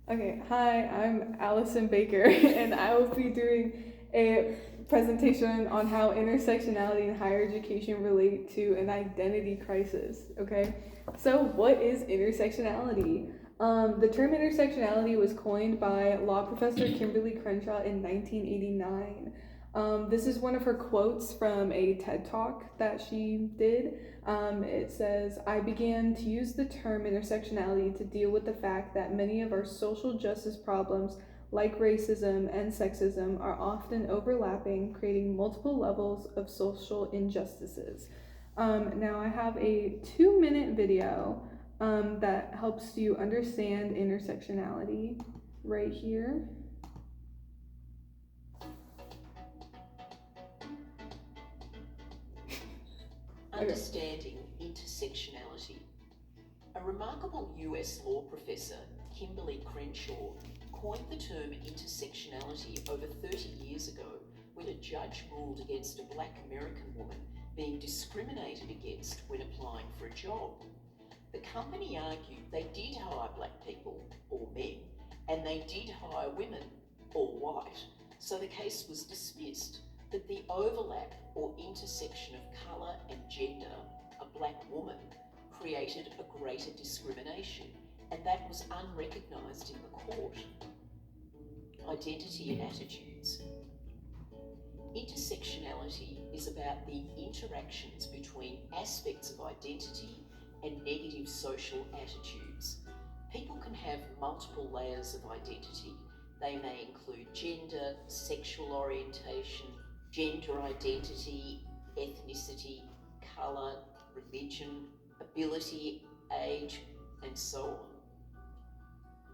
Okay, hi, I'm Allison Baker, and I will be doing a presentation on how intersectionality and higher education relate to an identity crisis. Okay, so what is intersectionality? The term intersectionality was coined by law professor Kimberly Crenshaw in 1989. This is one of her quotes from a TED Talk that she did. It says, I began to use the term intersectionality to deal with the fact that many of our social justice problems, like racism and sexism, are often overlapping, creating multiple levels of social injustices. Now, I have a 2-minute video that helps you understand intersectionality right here. Understanding intersectionality. A remarkable US law professor, Kimberly Crenshaw, coined the term intersectionality over 30 years ago when a judge ruled against a black American woman being discriminated against when applying for a job. The company argued they did hire black people, or men, and they did hire women, or white, so the case was dismissed. That the overlap or intersection of colour and gender, a black woman, created a greater discrimination, and that was unrecognised in the court. Identity and attitudes. Intersectionality is about the interactions between aspects of identity and negative social attitudes. People can have multiple layers of identity. They may include gender, sexual orientation, gender identity, ethnicity, colour, religion, ability, age, and so on.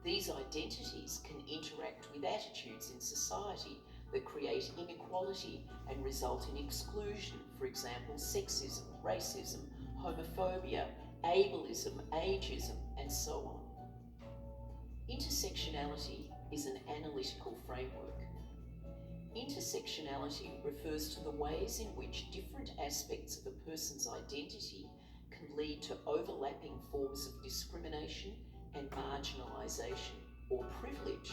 These identities can interact with attitudes in society that create inequality and result in exclusion, for example, sexism, racism, homophobia, ableism, ageism, and so on. Intersectionality is an analytical framework. Intersectionality refers to the ways in which different aspects of a person's identity can lead to overlapping forms of discrimination and marginalisation or privilege.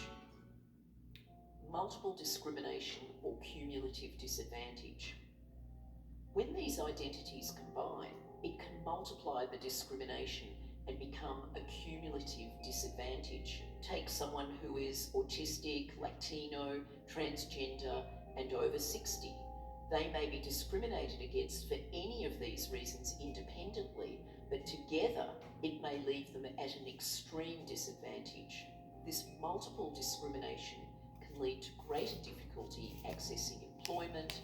Multiple discrimination or cumulative disadvantage. When these identities combine, it can multiply the discrimination and become a cumulative disadvantage. Take someone who is autistic, Latino, transgender, and over 60. They may be discriminated against for any of these reasons independently, but together it may leave them at an extreme disadvantage. This multiple discrimination can lead to greater difficulty accessing employment,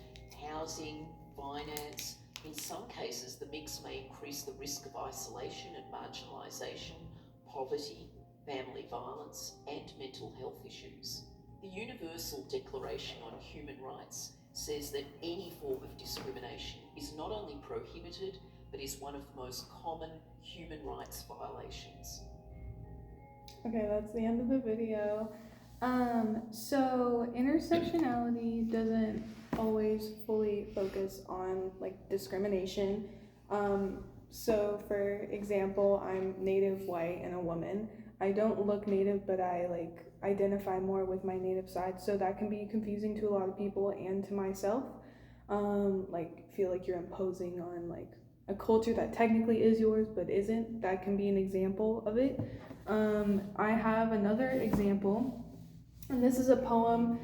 housing, finance. In some cases, the mix may increase the risk of isolation and marginalisation, poverty, family violence, and mental health issues. The Universal Declaration on Human Rights says that any form of discrimination is not only prohibited, but is one of the most common human rights violations. Okay, that's the end of the video. So intersectionality doesn't always fully focus on like discrimination. So for example, I'm native white and a woman. I don't look native, but I like identify more with my native side, so that can be confusing to a lot of people and to myself. Like feel like you're imposing on like a culture that technically is yours but isn't. That can be an example of it. I have another example, and this is a poem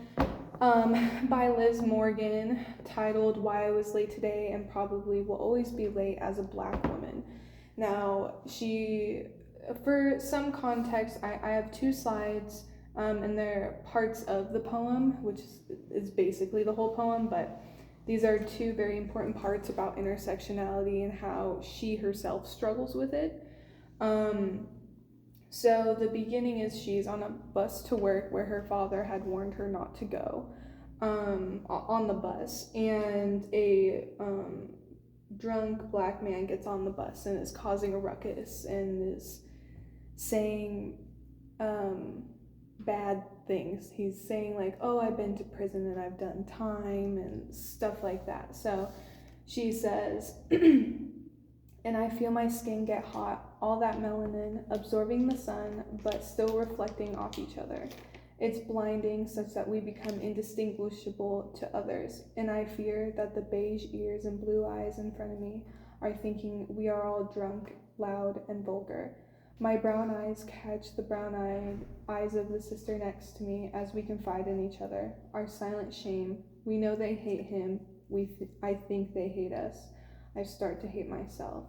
by Liz Morgan titled Why I Was Late Today and Probably Will Always Be Late as a Black Woman. Now, for some context, I have two slides, and they're parts of the poem, which is basically the whole poem, but these are two very important parts about intersectionality and how she herself struggles with it. So the beginning is she's on a bus to work where her father had warned her not to go on the bus, and a drunk black man gets on the bus and is causing a ruckus and is saying bad things. He's saying like, oh, I've been to prison and I've done time and stuff like that. So she says, and I feel my skin get hot all that melanin, absorbing the sun, but still reflecting off each other. It's blinding such that we become indistinguishable to others, and I fear that the beige ears and blue eyes in front of me are thinking we are all drunk, loud, and vulgar. My brown eyes catch the brown eyes of the sister next to me as we confide in each other, our silent shame. We know they hate him. I think they hate us. I start to hate myself.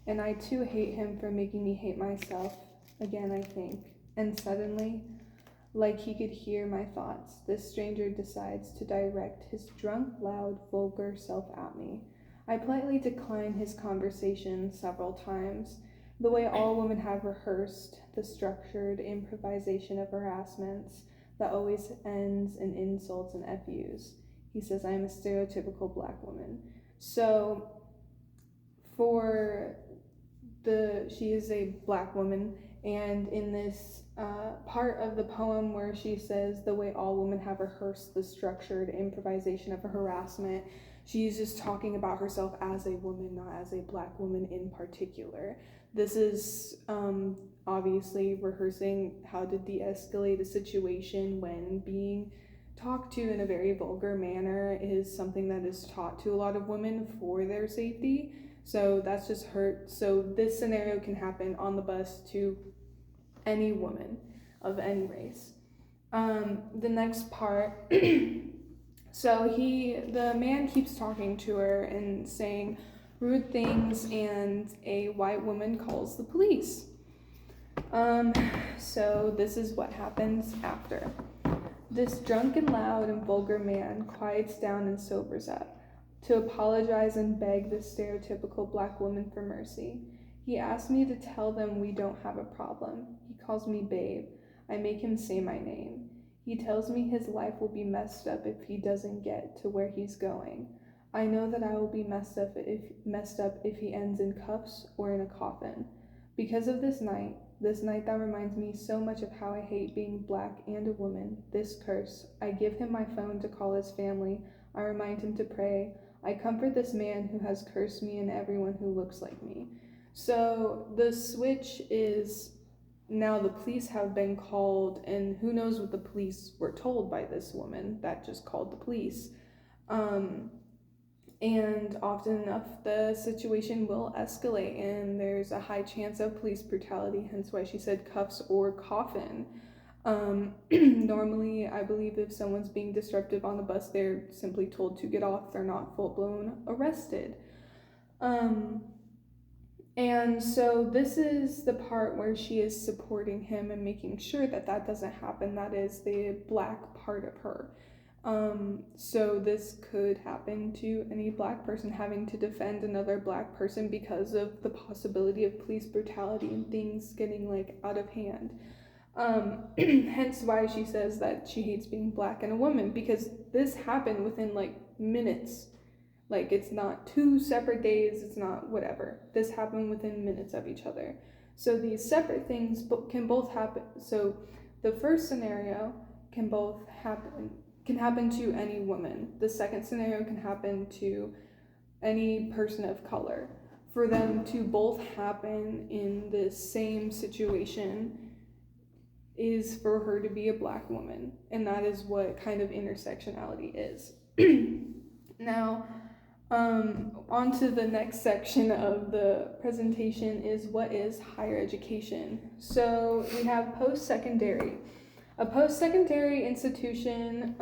And I too hate him for making me hate myself. Again, I think. And suddenly, like he could hear my thoughts, this stranger decides to direct his drunk, loud, vulgar self at me. I politely decline his conversation several times. The way all women have rehearsed the structured improvisation of harassments that always ends in insults and FUs. He says I am a stereotypical black woman. So she is a black woman, and in this part of the poem where she says the way all women have rehearsed the structured improvisation of a harassment, she's just talking about herself as a woman, not as a black woman in particular. This is obviously rehearsing how to de-escalate a situation when being talked to in a very vulgar manner is something that is taught to a lot of women for their safety. So that's just hurt. So this scenario can happen on the bus to any woman of any race. The next part, so the man keeps talking to her and saying rude things, and a white woman calls the police. So this is what happens after. This drunken, loud, and vulgar man quiets down and sobers up to apologize and beg the stereotypical black woman for mercy. He asks me to tell them we don't have a problem. He calls me babe. I make him say my name. He tells me his life will be messed up if he doesn't get to where he's going. I know that I will be messed up if he ends in cuffs or in a coffin. Because of this night that reminds me so much of how I hate being black and a woman, this curse, I give him my phone to call his family. I remind him to pray. I comfort this man who has cursed me and everyone who looks like me. So the switch is now the police have been called, and who knows what the police were told by this woman that just called the police. And often enough, the situation will escalate, and there's a high chance of police brutality, hence why she said cuffs or coffin. Normally, I believe if someone's being disruptive on the bus, they're simply told to get off. They're not full-blown arrested. And so this is the part where she is supporting him and making sure that that doesn't happen. That is the black part of her. So this could happen to any black person having to defend another black person because of the possibility of police brutality and things getting like out of hand. Hence why she says that she hates being black and a woman, because this happened within like minutes. Like, it's not 2 separate days, it's not whatever. This happened within minutes of each other. So these separate things can both happen. So the first scenario can happen to any woman. The second scenario can happen to any person of color. For them to both happen in the same situation is for her to be a black woman, and that is what kind of intersectionality is. Now, on to the next section of the presentation is what is higher education. So we have post-secondary. A post-secondary institution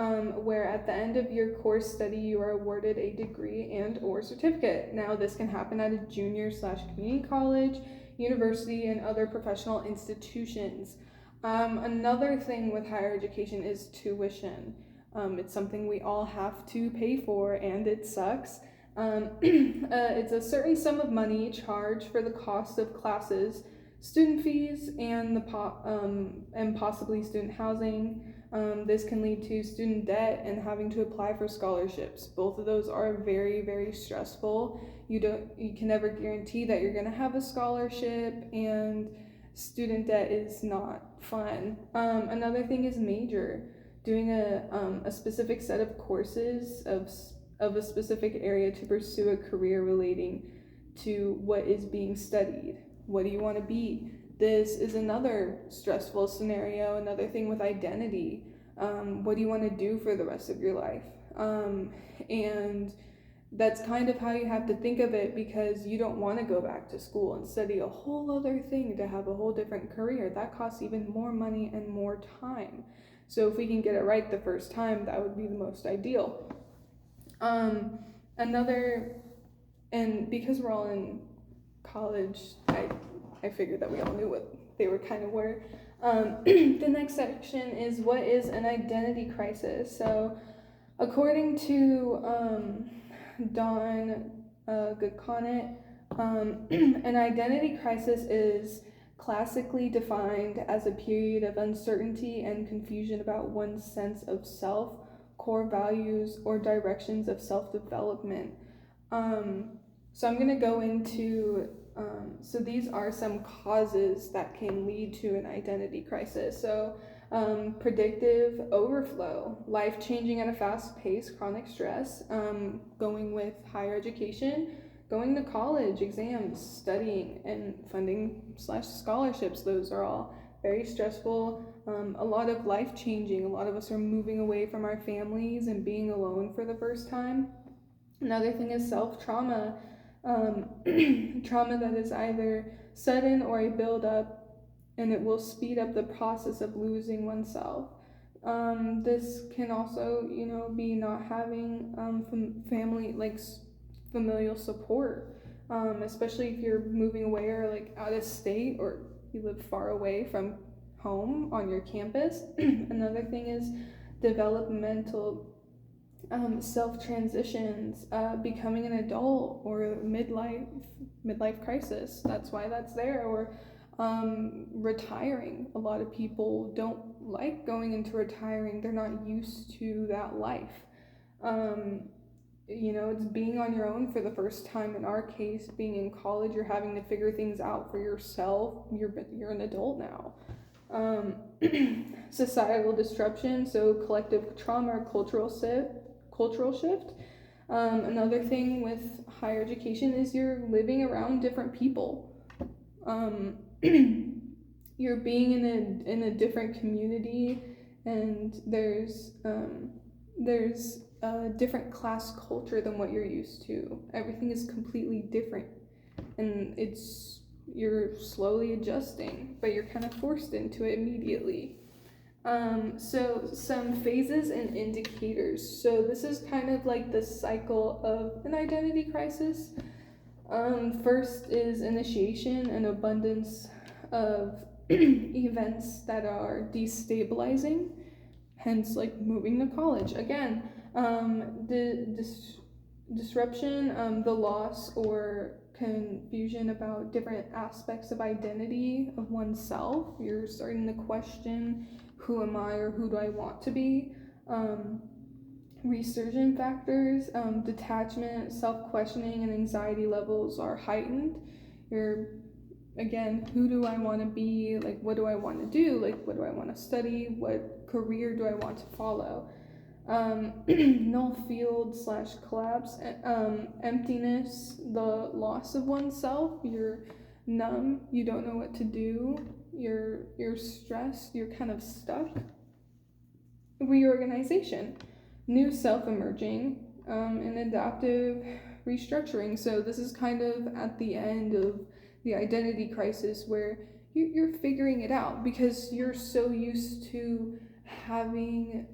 where at the end of your course study you are awarded a degree and or certificate. Now this can happen at a junior/community college, university, and other professional institutions. Another thing with higher education is tuition. It's something we all have to pay for, and it sucks. It's a certain sum of money charged for the cost of classes, student fees, and possibly student housing. This can lead to student debt and having to apply for scholarships. Both of those are very, very stressful. You can never guarantee that you're gonna have a scholarship, and student debt is not fun. Another thing is major. Doing a specific set of courses of a specific area to pursue a career relating to what is being studied. What do you want to be? This is another stressful scenario, another thing with identity. What do you want to do for the rest of your life? And that's kind of how you have to think of it, because you don't want to go back to school and study a whole other thing to have a whole different career. That costs even more money and more time. So if we can get it right the first time, that would be the most ideal. Another, and because we're all in college, I figured that we all knew what they were kind of were. The next section is, what is an identity crisis? So according to Don Goodconnet, an identity crisis is classically defined as a period of uncertainty and confusion about one's sense of self, core values, or directions of self-development. So I'm going to go into, so these are some causes that can lead to an identity crisis. So predictive overflow, life-changing at a fast pace, chronic stress, going with higher education, going to college, exams, studying, and funding/scholarships. Those are all very stressful. A lot of life-changing. A lot of us are moving away from our families and being alone for the first time. Another thing is self-trauma. Trauma that is either sudden or a build-up, and it will speed up the process of losing oneself. This can also, be not having family, like familial support, especially if you're moving away or like out of state, or you live far away from home on your campus. Another thing is developmental self-transitions, becoming an adult, or midlife crisis. That's why that's there. Or retiring. A lot of people don't like going into retiring. They're not used to that life. It's being on your own for the first time. In our case, being in college, you're having to figure things out for yourself. You're an adult now. Societal disruption, so collective trauma or cultural shift. Another thing with higher education is you're living around different people. You're being in a different community, and there's a different class culture than what you're used to. Everything is completely different, and you're slowly adjusting, but you're kind of forced into it immediately. So some phases and indicators. So this is kind of like the cycle of an identity crisis. First is initiation, an abundance of events that are destabilizing, hence like moving to college. Again, the disruption, the loss or confusion about different aspects of identity of oneself. You're starting to question, who am I, or who do I want to be? Resurgent factors, detachment, self-questioning, and anxiety levels are heightened. Again, who do I want to be? Like, what do I want to do? Like, what do I want to study? What career do I want to follow? Null field / collapse, emptiness, the loss of oneself. You're numb, you don't know what to do, you're stressed, you're kind of stuck. Reorganization, new self emerging, and adaptive restructuring. So this is kind of at the end of the identity crisis, where you're figuring it out, because you're so used to having,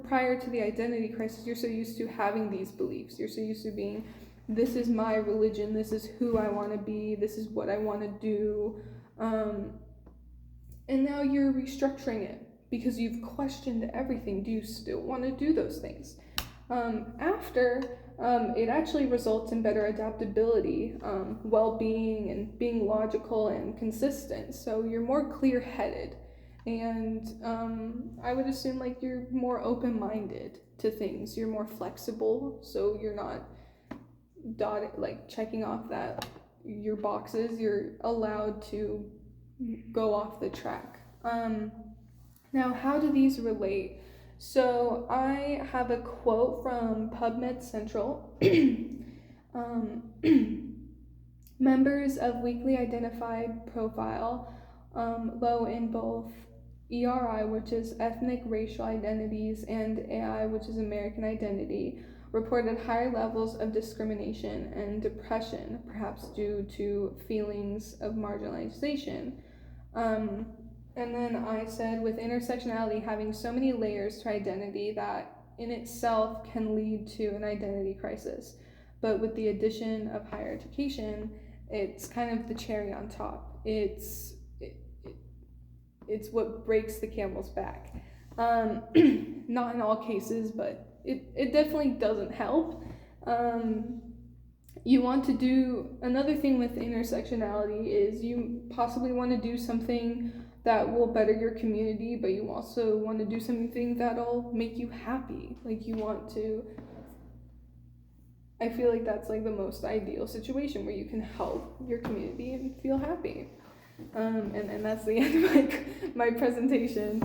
prior to the identity crisis, you're so used to having these beliefs. You're so used to being, this is my religion, this is who I want to be, this is what I want to do, and now you're restructuring it because you've questioned everything. Do you still want to do those things? It actually results in better adaptability, well-being, and being logical and consistent. So you're more clear-headed, and I would assume like you're more open-minded to things. You're more flexible, so you're not checking off that your boxes. You're allowed to go off the track. Now, how do these relate? So I have a quote from PubMed Central. Members of weakly identified profile, low in both ERI, which is ethnic racial identities, and AI, which is American identity, reported higher levels of discrimination and depression, perhaps due to feelings of marginalization. And then I said, with intersectionality having so many layers to identity that in itself can lead to an identity crisis. But with the addition of higher education, it's kind of the cherry on top. It's what breaks the camel's back. Not in all cases, but it definitely doesn't help. You want to do another thing with intersectionality is you possibly want to do something that will better your community, but you also want to do something that'll make you happy. Like you want to, I feel like that's like the most ideal situation where you can help your community and feel happy. And that's the end of my presentation.